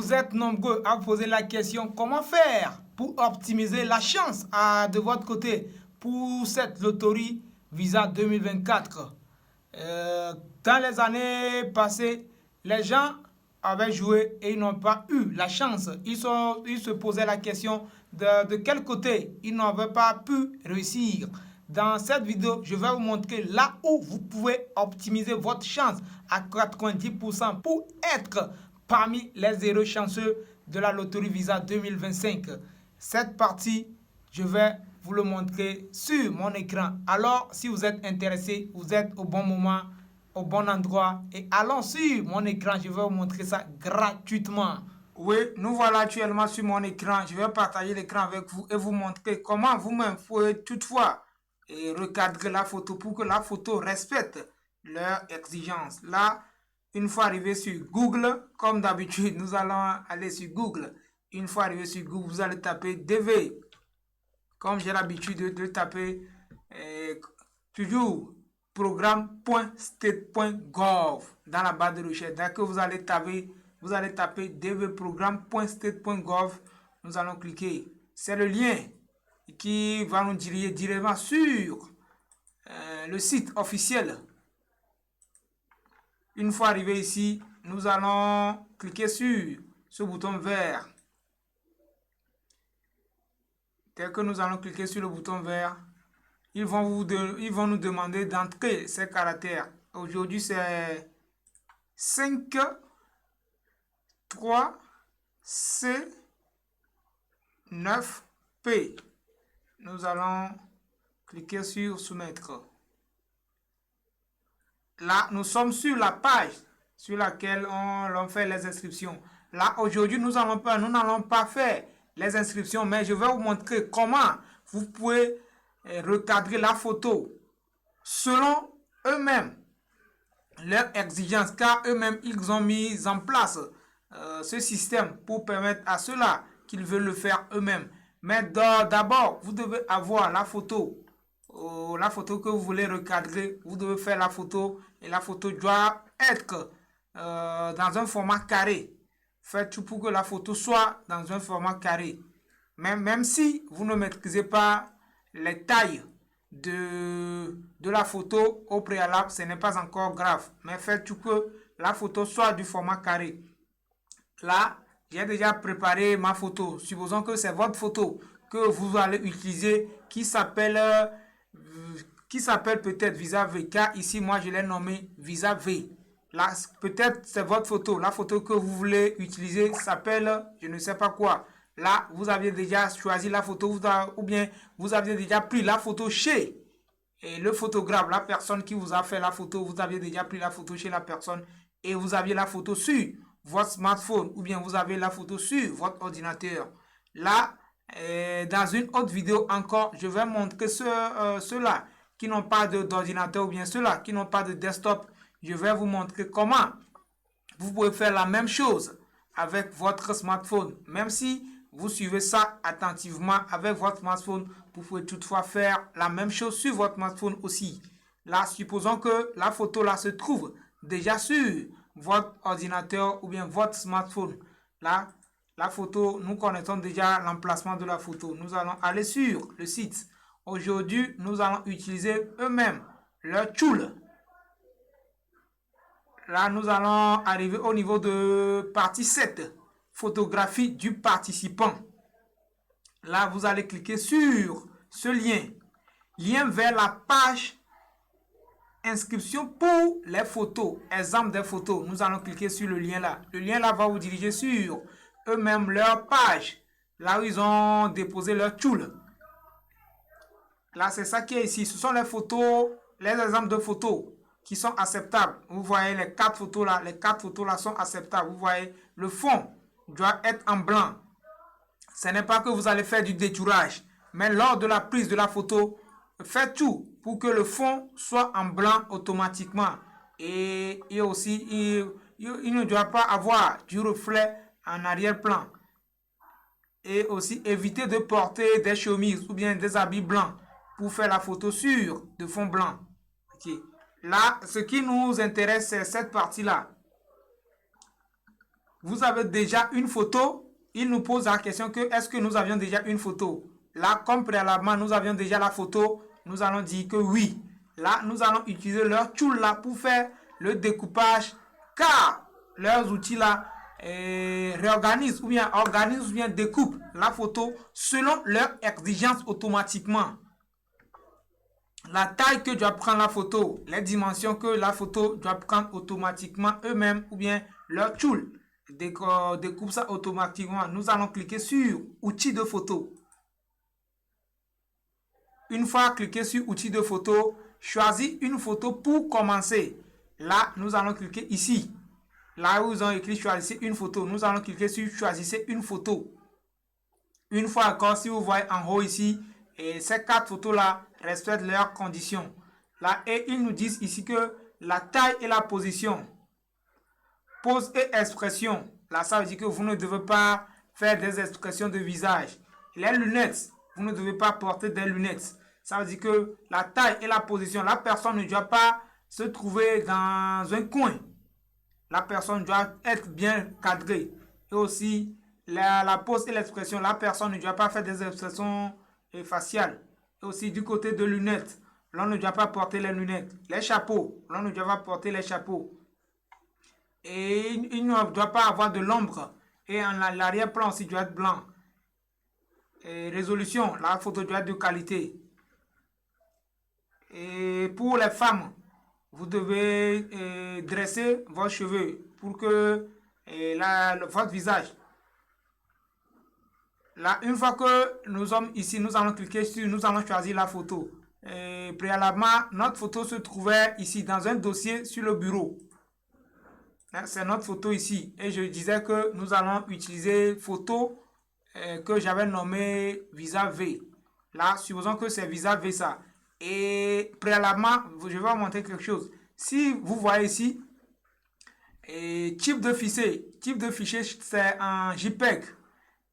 Vous êtes nombreux à vous poser la question comment faire pour optimiser la chance de votre côté pour cette loterie Visa 2024. Dans les années passées, les gens avaient joué et ils n'ont pas eu la chance. Ils se posaient la question de quel côté ils n'avaient pas pu réussir. Dans cette vidéo, je vais vous montrer là où vous pouvez optimiser votre chance à 90% pour être parmi les heureux chanceux de la loterie Visa 2025. Cette partie, je vais vous le montrer sur mon écran. Alors, si vous êtes intéressé, vous êtes au bon moment, au bon endroit. Et allons sur mon écran, je vais vous montrer ça gratuitement. Oui, nous voilà actuellement sur mon écran. Je vais partager l'écran avec vous et vous montrer comment vous-même pouvez toutefois recadrer la photo pour que la photo respecte leurs exigences. Là, une fois arrivé sur Google, comme d'habitude, nous allons aller sur Google. Une fois arrivé sur Google, vous allez taper DV. Comme j'ai l'habitude de taper toujours programme.state.gov dans la barre de recherche. Dès que vous allez taper dvprogramme.state.gov, nous allons cliquer. C'est le lien qui va nous diriger directement sur le site officiel. Une fois arrivé ici, nous allons cliquer sur ce bouton vert. Dès que nous allons cliquer sur le bouton vert, ils vont nous demander d'entrer ces caractères. Aujourd'hui, c'est 5, 3, C, 9, P. Nous allons cliquer sur soumettre. Là, nous sommes sur la page sur laquelle on fait les inscriptions. Là, aujourd'hui, nous n'allons pas faire les inscriptions, mais je vais vous montrer comment vous pouvez recadrer la photo selon eux-mêmes, leurs exigences, car eux-mêmes, ils ont mis en place ce système pour permettre à ceux-là qu'ils veulent le faire eux-mêmes. Mais d'abord, vous devez avoir la photo que vous voulez recadrer. Vous devez faire la photo et la photo doit être dans un format carré. Faites tout pour que la photo soit dans un format carré. Même si vous ne maîtrisez pas les tailles de la photo au préalable, ce n'est pas encore grave. Mais faites tout que la photo soit du format carré. Là, j'ai déjà préparé ma photo. Supposons que c'est votre photo que vous allez utiliser qui s'appelle peut-être Visa V. Car ici, moi, je l'ai nommé Visa V. Là, peut-être c'est votre photo. La photo que vous voulez utiliser s'appelle je ne sais pas quoi. Là, vous aviez déjà choisi la photo ou bien vous aviez déjà pris la photo chez le photographe, la personne qui vous a fait la photo. Vous aviez déjà pris la photo chez la personne et vous aviez la photo sur votre smartphone ou bien vous avez la photo sur votre ordinateur. Là, dans une autre vidéo encore, je vais montrer ceux-là qui n'ont pas d'ordinateur ou bien ceux-là qui n'ont pas de desktop. Je vais vous montrer comment vous pouvez faire la même chose avec votre smartphone. Même si vous suivez ça attentivement avec votre smartphone, vous pouvez toutefois faire la même chose sur votre smartphone aussi. Là, supposons que la photo là se trouve déjà sur votre ordinateur ou bien votre smartphone. Là, la photo, nous connaissons déjà l'emplacement de la photo. Nous allons aller sur le site. Aujourd'hui, nous allons utiliser eux-mêmes leur tool. Là, nous allons arriver au niveau de partie 7, photographie du participant. Là, vous allez cliquer sur ce lien vers la page inscription pour les photos, exemple des photos. Nous allons cliquer sur le lien là. Le lien là va vous diriger sur eux-mêmes leur page, là où ils ont déposé leur tool. Là, c'est ça qui est ici. Ce sont les photos, les exemples de photos qui sont acceptables. Vous voyez les 4 photos là. Les 4 photos là sont acceptables. Vous voyez, le fond doit être en blanc. Ce n'est pas que vous allez faire du détourage. Mais lors de la prise de la photo, faites tout pour que le fond soit en blanc automatiquement. Et aussi, il ne doit pas avoir du reflet en arrière-plan. Et aussi, évitez de porter des chemises ou bien des habits blancs pour faire la photo sur de fond blanc. Okay. Là, ce qui nous intéresse, c'est cette partie-là. vous avez déjà une photo? Il nous pose la question que est-ce que nous avions déjà une photo? Là, comme préalablement, nous avions déjà la photo, nous allons dire que oui. Là, nous allons utiliser leur tool là pour faire le découpage, car leurs outils là réorganisent ou bien organisent ou bien découpent la photo selon leurs exigences automatiquement. La taille que doit prendre la photo, les dimensions que la photo doit prendre automatiquement eux-mêmes ou bien leur tool découpe ça automatiquement. Nous allons cliquer sur outils de photo. Une fois cliqué sur outils de photo, choisis une photo pour commencer. Là, nous allons cliquer ici. Là où ils ont écrit choisissez une photo, nous allons cliquer sur choisissez une photo. Une fois encore, si vous voyez en haut ici, et ces 4 photos là respectent leurs conditions. Là, et ils nous disent ici que la taille et la position, pose et expression. Là, ça veut dire que vous ne devez pas faire des expressions de visage. Les lunettes, vous ne devez pas porter des lunettes. Ça veut dire que la taille et la position, la personne ne doit pas se trouver dans un coin. La personne doit être bien cadrée. Et aussi, la pose et l'expression, la personne ne doit pas faire des expressions faciales. Et aussi, du côté de lunettes, l'on ne doit pas porter les lunettes. Les chapeaux, l'on ne doit pas porter les chapeaux. Et il ne doit pas avoir de l'ombre. Et l'arrière-plan aussi doit être blanc. Et résolution, la photo doit être de qualité. Et pour les femmes, vous devez dresser vos cheveux pour que votre visage. Là, une fois que nous sommes ici, nous allons cliquer sur, nous allons choisir la photo. Préalablement, notre photo se trouvait ici dans un dossier sur le bureau. C'est notre photo ici. Et je disais que nous allons utiliser photo que j'avais nommé Visa V. Là, supposons que c'est Visa V ça. Et préalablement, je vais vous montrer quelque chose. Si vous voyez ici, type de fichier, c'est un JPEG.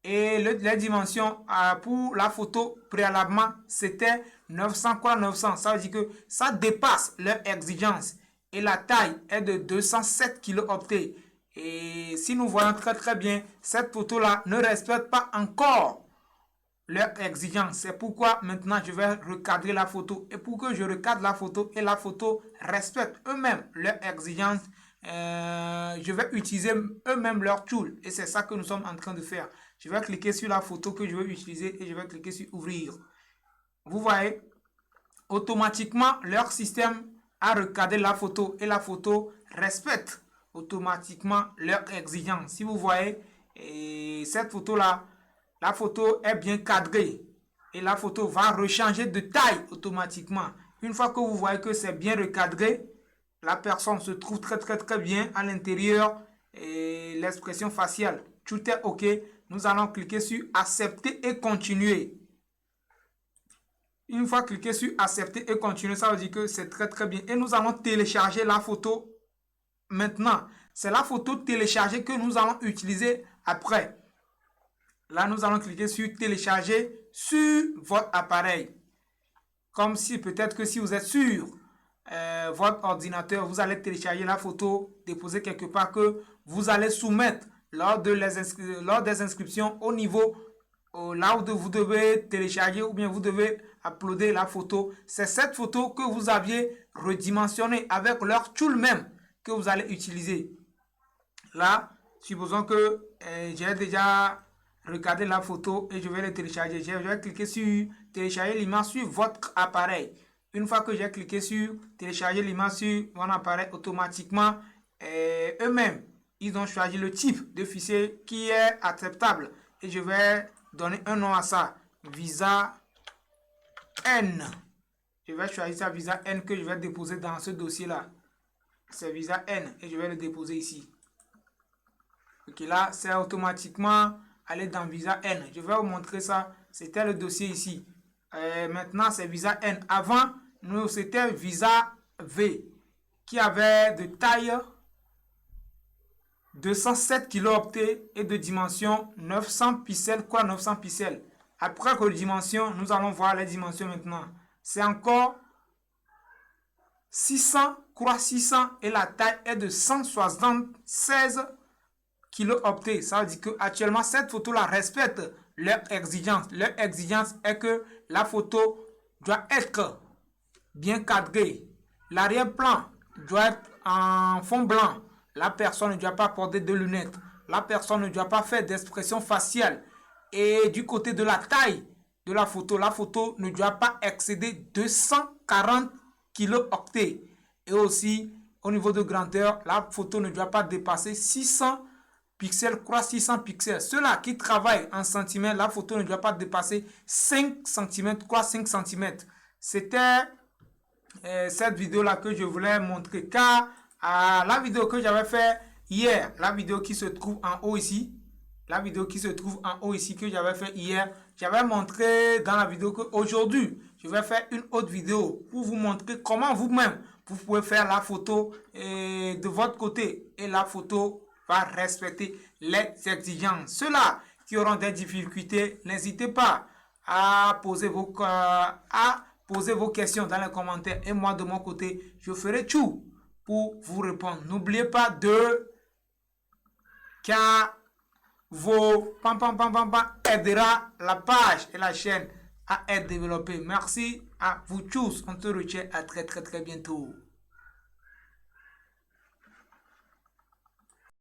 Et les dimensions pour la photo préalablement, c'était 900 x 900. Ça veut dire que ça dépasse leur exigence. Et la taille est de 207 kilooctets. Et si nous voyons très bien, cette photo-là ne respecte pas encore leur exigence. C'est pourquoi maintenant je vais recadrer la photo. Et pour que je recadre la photo et la photo respecte eux-mêmes leur exigence, je vais utiliser eux-mêmes leur tool. Et c'est ça que nous sommes en train de faire. Je vais cliquer sur la photo que je veux utiliser et je vais cliquer sur ouvrir. Vous voyez, automatiquement leur système a recadré la photo et la photo respecte automatiquement leur exigence. Si vous voyez, cette photo-là, la photo est bien cadrée et la photo va rechanger de taille automatiquement. Une fois que vous voyez que c'est bien recadré, la personne se trouve très bien à l'intérieur et l'expression faciale, tout est OK. Nous allons cliquer sur accepter et continuer. Une fois cliqué sur accepter et continuer, ça veut dire que c'est très bien. Et nous allons télécharger la photo maintenant. C'est la photo téléchargée que nous allons utiliser après. Là, nous allons cliquer sur télécharger sur votre appareil. Comme si peut-être que si vous êtes sur votre ordinateur, vous allez télécharger la photo, déposer quelque part que vous allez soumettre lors des inscriptions au niveau là où vous devez télécharger ou bien vous devez uploader la photo. C'est cette photo que vous aviez redimensionnée avec leur tool même que vous allez utiliser. Là, supposons que j'ai déjà regardé la photo et je vais le télécharger. Je vais cliquer sur télécharger l'image sur votre appareil. Une fois que j'ai cliqué sur télécharger l'image sur mon appareil, automatiquement, eux-mêmes, ils ont choisi le type de fichier qui est acceptable. Et je vais donner un nom à ça. Visa N. Je vais choisir ça, Visa N, que je vais déposer dans ce dossier-là. C'est Visa N et je vais le déposer ici. Ok, là, c'est automatiquement aller dans Visa N. Je vais vous montrer ça. C'était le dossier ici. Maintenant, c'est Visa N. Avant, c'était Visa V qui avait de taille 207 kilooctets et de dimension 900 pixels x 900 pixels. Après redimension, nous allons voir les dimensions maintenant. C'est encore 600 x 600 et la taille est de 176 kilo-octets. Ça veut dire qu'actuellement, cette photo-là respecte leur exigence. Leur exigence est que la photo doit être bien cadrée. L'arrière-plan doit être en fond blanc. La personne ne doit pas porter de lunettes. La personne ne doit pas faire d'expression faciale. Et du côté de la taille de la photo ne doit pas excéder 240 kilo-octets. Et aussi, au niveau de grandeur, la photo ne doit pas dépasser 600 pixels, 600 pixels. Ceux-là qui travaillent en centimètres, la photo ne doit pas dépasser 5 cm, 5 cm. C'était cette vidéo-là que je voulais montrer. Car la vidéo que j'avais fait hier, la vidéo qui se trouve en haut ici, que j'avais fait hier, j'avais montré dans la vidéo qu'aujourd'hui, je vais faire une autre vidéo pour vous montrer comment vous-même, vous pouvez faire la photo de votre côté. Et la photo va respecter les exigences. Ceux-là qui auront des difficultés, n'hésitez pas à poser vos questions dans les commentaires. Et moi, de mon côté, je ferai tout pour vous répondre. N'oubliez pas de... car vos aidera la page et la chaîne à être développée. Merci à vous tous. On se retient à très bientôt.